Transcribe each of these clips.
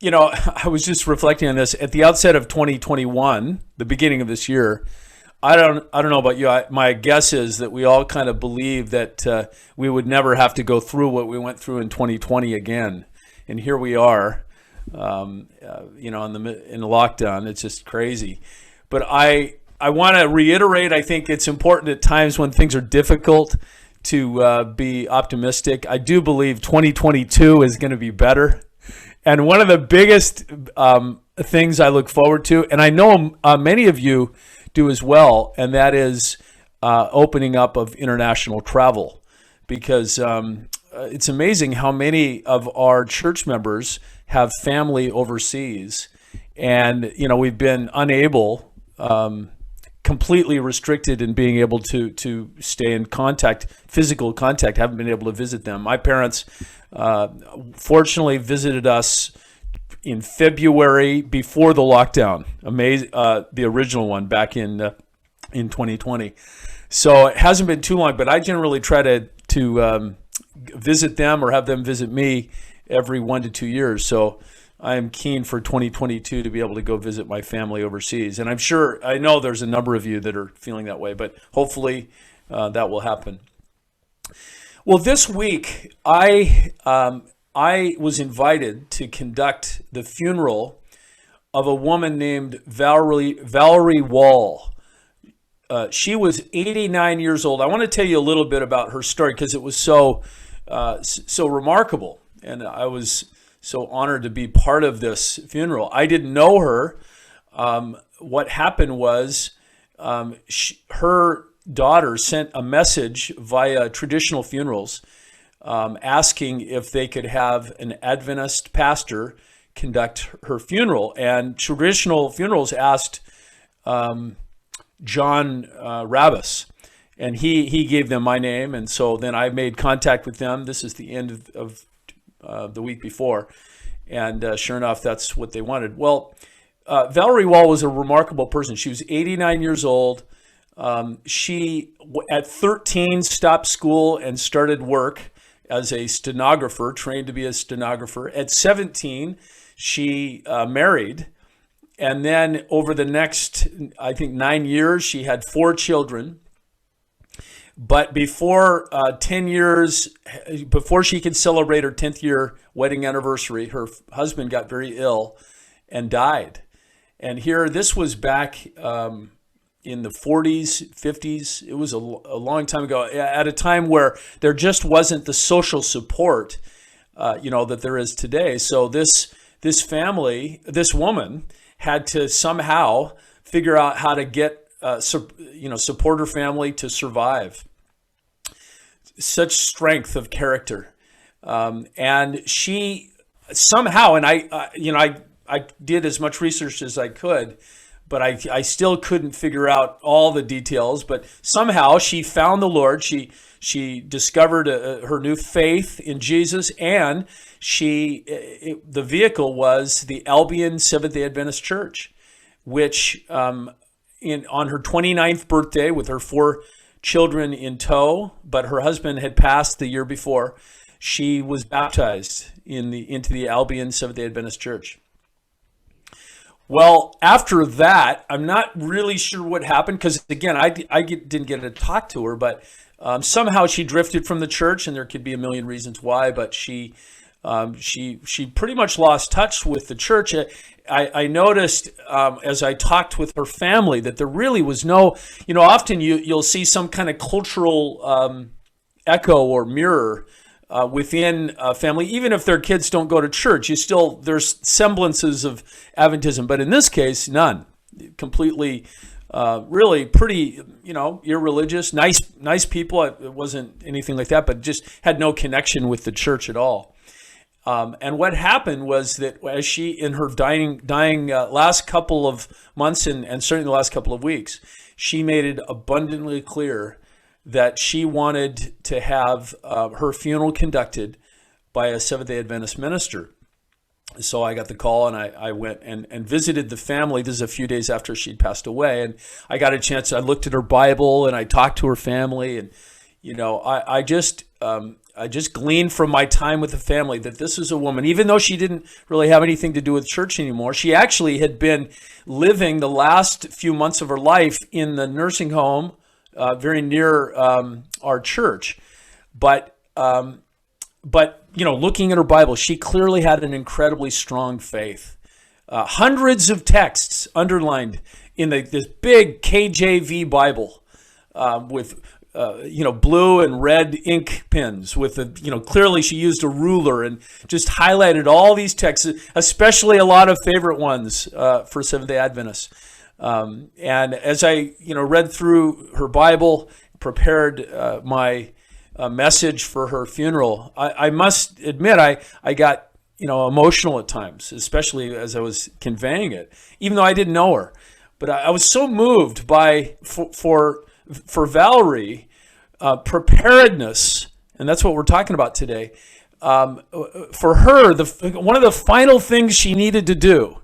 I was just reflecting on this at the outset of 2021, the beginning of this year. I don't know about you. My guess is that we all kind of believe that we would never have to go through what we went through in 2020 again, and here we are. In the lockdown. It's just crazy. But I want to reiterate. I think it's important at times when things are difficult to be optimistic. I do believe 2022 is going to be better. And one of the biggest things I look forward to, and I know many of you do as well, and that is opening up of international travel, because it's amazing how many of our church members have family overseas, and we've been unable, completely restricted in being able to stay in physical contact. Haven't been able to visit them. My parents fortunately visited us in February before the lockdown. Amazing, the original one back in 2020. So it hasn't been too long, but I generally try to visit them or have them visit me every 1 to 2 years. So I am keen for 2022 to be able to go visit my family overseas. And I know there's a number of you that are feeling that way, but hopefully that will happen. Well, this week I was invited to conduct the funeral of a woman named Valerie Wall. She was 89 years old. I want to tell you a little bit about her story because it was so remarkable, and I was so honored to be part of this funeral. I didn't know her. What happened was her daughter sent a message via traditional funerals asking if they could have an Adventist pastor conduct her funeral. And traditional funerals asked John Rabbis, and he gave them my name. And so then I made contact with them. This is the end of the week before. And sure enough, that's what they wanted. Well, Valerie Wall was a remarkable person. She was 89 years old. She, at 13, stopped school and started work as a stenographer, trained to be a stenographer. At 17, she married. And then over the next, I think, 9 years, she had 4 children. But before 10 years, before she could celebrate her 10th year wedding anniversary, her husband got very ill and died. And this was back in the 40s, 50s. It was a long time ago, at a time where there just wasn't the social support, that there is today. So this family, this woman, had to somehow figure out how to get support her family to survive. Such strength of character, and she somehow, and I did as much research as I could, but I still couldn't figure out all the details. But somehow she found the Lord. She discovered her new faith in Jesus, and the vehicle was the Albion Seventh-day Adventist Church, which on her 29th birthday, with her 4 children in tow, but her husband had passed the year before, she was baptized into the Albion Seventh-day Adventist Church. Well, after that, I'm not really sure what happened, because again, I didn't get to talk to her, but somehow she drifted from the church, and there could be a million reasons why, but she pretty much lost touch with the church. I noticed as I talked with her family that there really was no, often you'll see some kind of cultural echo or mirror within a family. Even if their kids don't go to church, there's semblances of Adventism, but in this case, none. Completely, really pretty, irreligious, nice people. It wasn't anything like that, but just had no connection with the church at all. And what happened was that as she, in her dying last couple of months and certainly the last couple of weeks, she made it abundantly clear that she wanted to have her funeral conducted by a Seventh-day Adventist minister. So I got the call, and I went and visited the family. This is a few days after she'd passed away, and I got a chance. I looked at her Bible, and I talked to her family, and I just gleaned from my time with the family that this is a woman, even though she didn't really have anything to do with church anymore. She actually had been living the last few months of her life in the nursing home very near our church. But looking at her Bible, she clearly had an incredibly strong faith. Hundreds of texts underlined in this big KJV Bible with blue and red ink pens clearly she used a ruler and just highlighted all these texts, especially a lot of favorite ones for Seventh-day Adventists. And as I, read through her Bible, prepared my message for her funeral, I must admit I got, emotional at times, especially as I was conveying it, even though I didn't know her. But I was so moved by, for Valerie, preparedness, and that's what we're talking about today. For her, one of the final things she needed to do,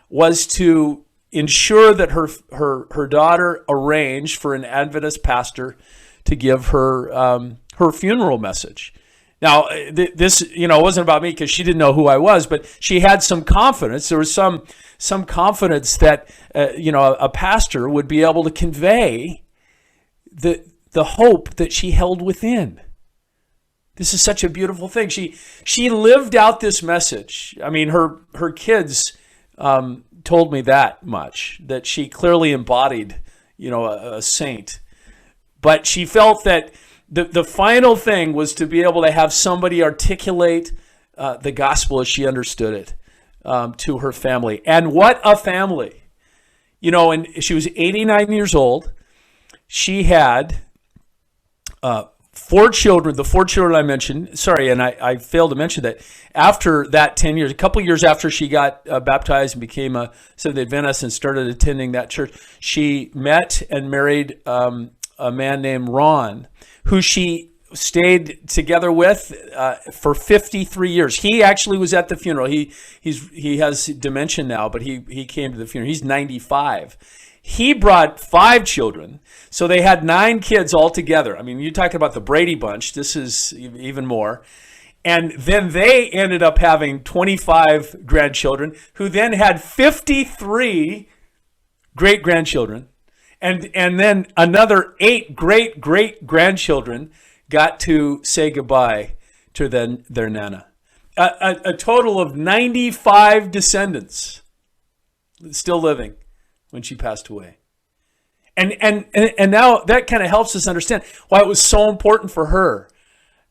was to ensure that her daughter arranged for an Adventist pastor to give her her funeral message. Now, this, wasn't about me because she didn't know who I was, but she had some confidence. There was some confidence that, a pastor would be able to convey the hope that she held within. This is such a beautiful thing. She lived out this message. I mean, her kids told me that much, that she clearly embodied, a saint. But she felt that the final thing was to be able to have somebody articulate the gospel as she understood it to her family. And what a family. And she was 89 years old. She had 4 children, the 4 children I mentioned. Sorry, and I failed to mention that after that 10 years, a couple years after she got baptized and became a Seventh-day Adventist and started attending that church, she met and married a man named Ron, who she stayed together with for 53 years. He actually was at the funeral. He has dementia now, but he came to the funeral. He's 95. He brought 5 children, so they had 9 kids altogether. I mean, you're talking about the Brady Bunch. This is even more. And then they ended up having 25 grandchildren, who then had 53 great-grandchildren. And then another 8 great-great-grandchildren got to say goodbye to their Nana. A total of 95 descendants still living when she passed away. And now that kind of helps us understand why it was so important for her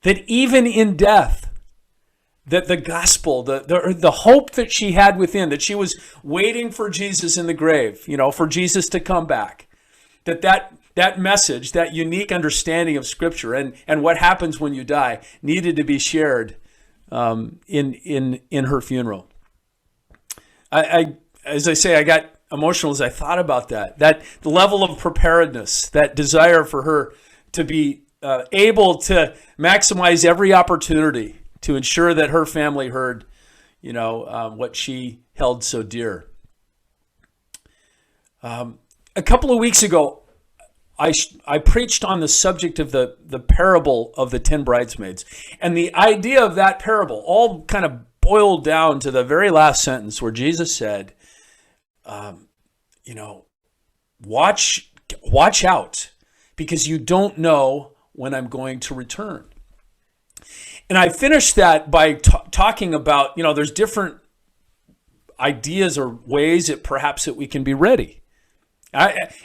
that even in death, that the gospel, the hope that she had within, that she was waiting for Jesus in the grave, for Jesus to come back, that message, that unique understanding of Scripture and what happens when you die needed to be shared in her funeral. As I say, I got emotional as I thought about that the level of preparedness, that desire for her to be able to maximize every opportunity to ensure that her family heard, what she held so dear. A couple of weeks ago, I preached on the subject of the parable of the 10 bridesmaids. And the idea of that parable all kind of boiled down to the very last sentence where Jesus said, watch out, because you don't know when I'm going to return. And I finished that by talking about, there's different ideas or ways that we can be ready.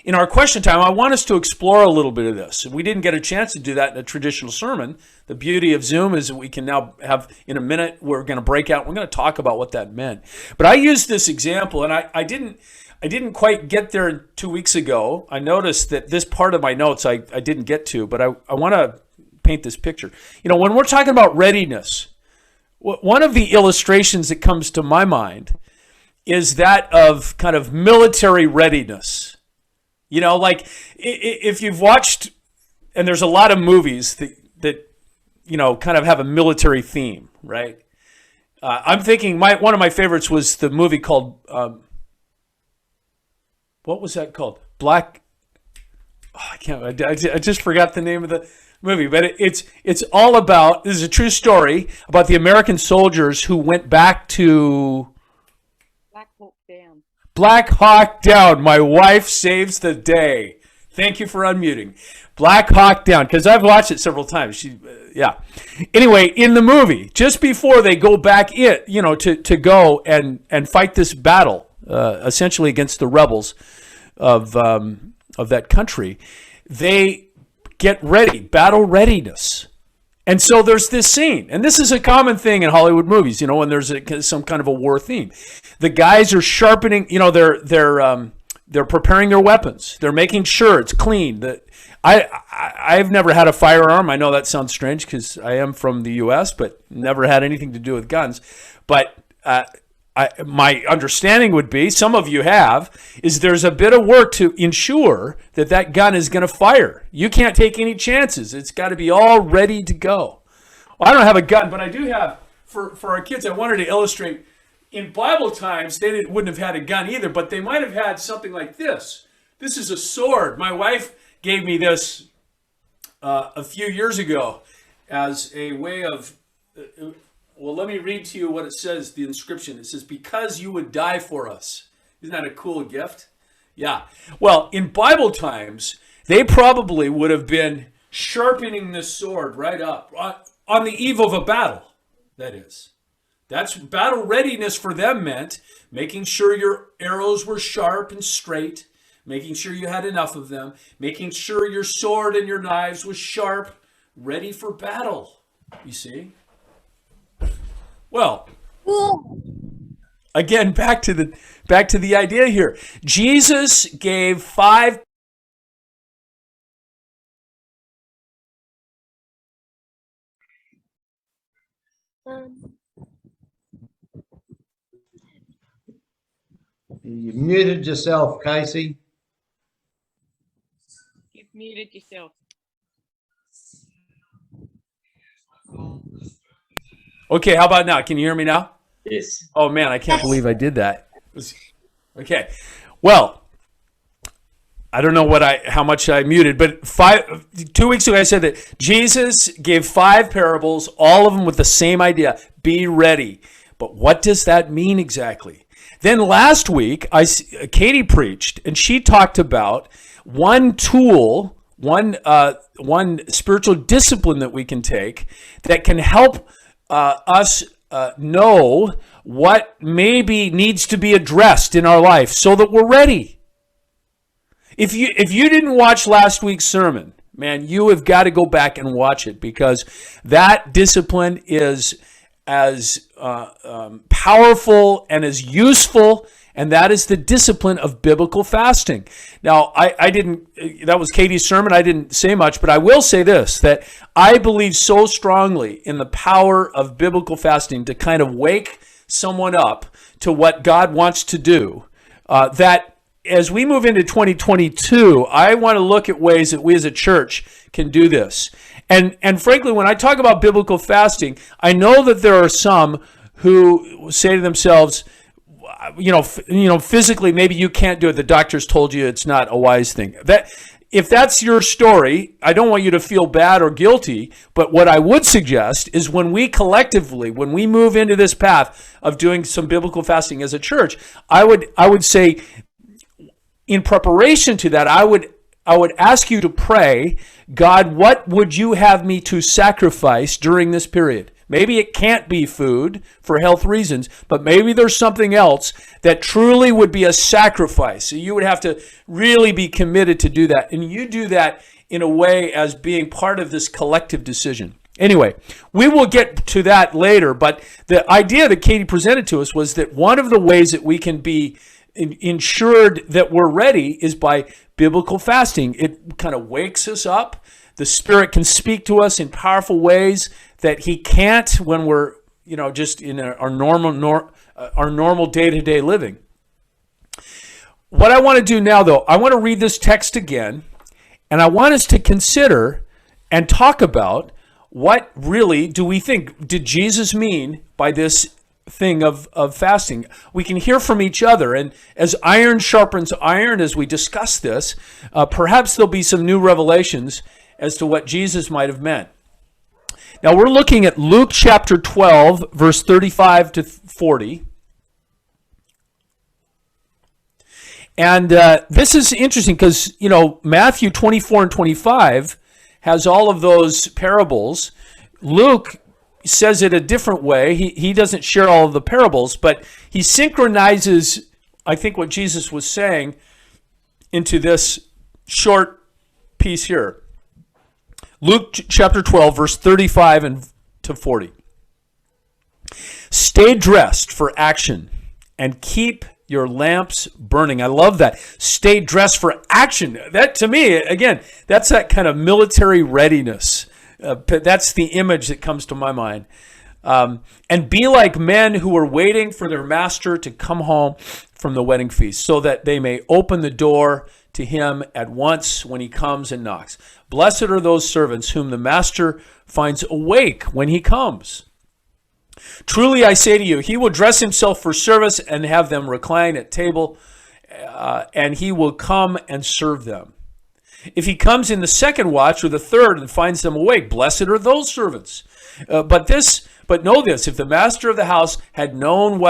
In our question time, I want us to explore a little bit of this. We didn't get a chance to do that in a traditional sermon. The beauty of Zoom is that we can now have, in a minute, we're going to break out. We're going to talk about what that meant. But I used this example, and I didn't quite get there 2 weeks ago. I noticed that this part of my notes I didn't get to, but I want to paint this picture. When we're talking about readiness, one of the illustrations that comes to my mind is that of kind of military readiness. Like if you've watched, and there's a lot of movies that kind of have a military theme, right? I'm thinking one of my favorites was the movie called, what was that called? Black. Oh, I can't. I just forgot the name of the movie, but it's all about. This is a true story about the American soldiers who went back to Black Hawk Down. Black Hawk Down. My wife saves the day. Thank you for unmuting. Black Hawk Down, because I've watched it several times. Yeah. Anyway, in the movie, just before they go back to go and fight this battle, essentially against the rebels of that country, they get ready, battle readiness. And so there's this scene, and this is a common thing in Hollywood movies, when there's some kind of a war theme. The guys are sharpening, they're preparing their weapons. They're making sure it's clean. I've never had a firearm. I know that sounds strange because I am from the U.S., but never had anything to do with guns. But my understanding would be, some of you have, is there's a bit of work to ensure that gun is going to fire. You can't take any chances. It's got to be all ready to go. Well, I don't have a gun, but I do have, for our kids, I wanted to illustrate, in Bible times, they wouldn't have had a gun either, but they might have had something like this. This is a sword. My wife gave me this a few years ago as a way of... Well, let me read to you what it says, the inscription. It says, "Because you would die for us." Isn't that a cool gift? Yeah. Well, in Bible times, they probably would have been sharpening this sword right up on the eve of a battle, that is. That's battle readiness for them meant making sure your arrows were sharp and straight, making sure you had enough of them, making sure your sword and your knives was sharp, ready for battle, you see? Well, again, back to the idea here. Jesus gave 5. You muted yourself, Casey. You've muted yourself. Okay, how about now? Can you hear me now? Yes. Oh man, I can't believe I did that. Okay. Well, I don't know how much I muted, but 2 weeks ago I said that Jesus gave 5 parables, all of them with the same idea: be ready. But what does that mean exactly? Then last week, Katie preached, and she talked about one tool, one spiritual discipline that we can take that can help us know what maybe needs to be addressed in our life so that we're ready. If you didn't watch last week's sermon, man, you have got to go back and watch it, because that discipline is as powerful and as useful, and that is the discipline of biblical fasting. Now, that was Katie's sermon. I didn't say much, but I will say this, that I believe so strongly in the power of biblical fasting to kind of wake someone up to what God wants to do, that as we move into 2022, I want to look at ways that we as a church can do this. And frankly, when I talk about biblical fasting, I know that there are some who say to themselves, physically, maybe you can't do it. The doctors told you it's not a wise thing. If that's your story, I don't want you to feel bad or guilty. But what I would suggest is when we move into this path of doing some biblical fasting as a church, I would say, in preparation to that, I would ask you to pray, God, what would you have me to sacrifice during this period? Maybe it can't be food for health reasons, but maybe there's something else that truly would be a sacrifice. So you would have to really be committed to do that. And you do that in a way as being part of this collective decision. Anyway, we will get to that later, but the idea that Katie presented to us was that one of the ways that we can be ensured that we're ready is by biblical fasting. It kind of wakes us up. The Spirit can speak to us in powerful ways that He can't when we're, just in our normal day-to-day living. What I want to do now, though, I want to read this text again, and I want us to consider and talk about what really do we think did Jesus mean by this thing of fasting. We can hear from each other. And as iron sharpens iron, as we discuss this, perhaps there'll be some new revelations as to what Jesus might have meant. Now we're looking at Luke chapter 12, verse 35 to 40. And this is interesting because, Matthew 24 and 25 has all of those parables. Luke says it a different way. He doesn't share all of the parables, but he synchronizes, I think, what Jesus was saying into this short piece here. Luke chapter 12, verse 35 and to 40. Stay dressed for action and keep your lamps burning. I love that. Stay dressed for action. That, to me, again, that's that kind of military readiness. That's the image that comes to my mind. And be like men who are waiting for their master to come home from the wedding feast, so that they may open the door to him at once when he comes and knocks. Blessed are those servants whom the master finds awake when he comes. Truly I say to you, he will dress himself for service and have them recline at table, and he will come and serve them. If he comes in the second watch or the third and finds them awake, blessed are those servants. But know this, if the master of the house had known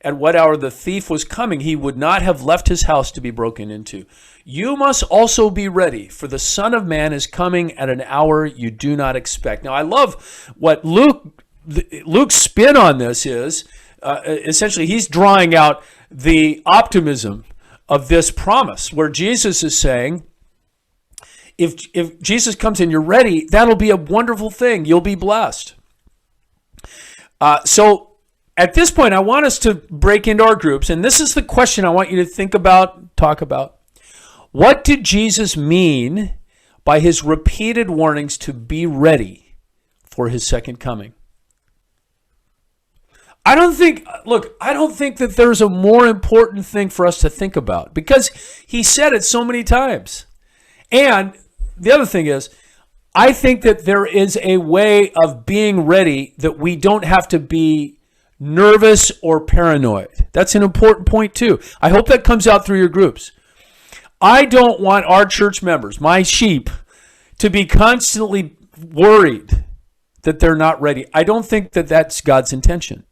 at what hour the thief was coming, he would not have left his house to be broken into. You must also be ready, for the Son of Man is coming at an hour you do not expect. Now, I love what Luke's spin on this is, essentially he's drawing out the optimism of this promise, where Jesus is saying, if Jesus comes and you're ready, that'll be a wonderful thing. You'll be blessed. So at this point, I want us to break into our groups, and this is the question I want you to think about, talk about. What did Jesus mean by his repeated warnings to be ready for his second coming? I don't think that there's a more important thing for us to think about, because he said it so many times. And the other thing is, I think that there is a way of being ready that we don't have to be nervous or paranoid. That's an important point too. I hope that comes out through your groups. I don't want our church members, my sheep, to be constantly worried that they're not ready. I don't think that that's God's intention.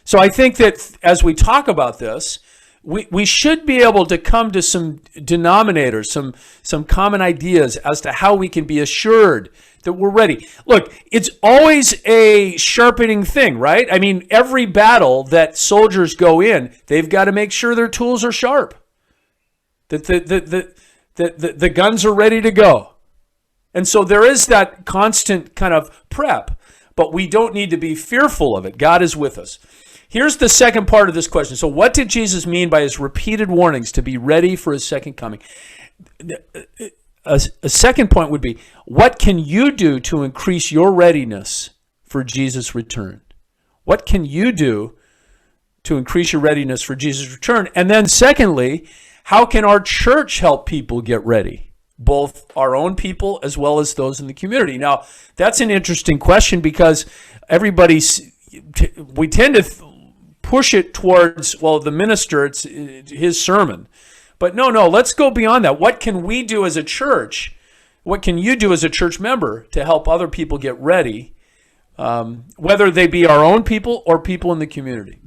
So I think that as we talk about this, we should be able to come to some denominators, some common ideas as to how we can be assured that we're ready. Look, it's always a sharpening thing, right? I mean, every battle that soldiers go in, they've got to make sure their tools are sharp, that the guns are ready to go. And so there is that constant kind of prep, but we don't need to be fearful of it. God is with us. Here's the second part of this question. So what did Jesus mean by his repeated warnings to be ready for his second coming? A second point would be, what can you do to increase your readiness for Jesus' return? What can you do to increase your readiness for Jesus' return? And then secondly, how can our church help people get ready? Both our own people as well as those in the community. Now, that's an interesting question, because we tend to push it towards, the minister, it's his sermon. But no, let's go beyond that. What can we do as a church? What can you do as a church member to help other people get ready, whether they be our own people or people in the community?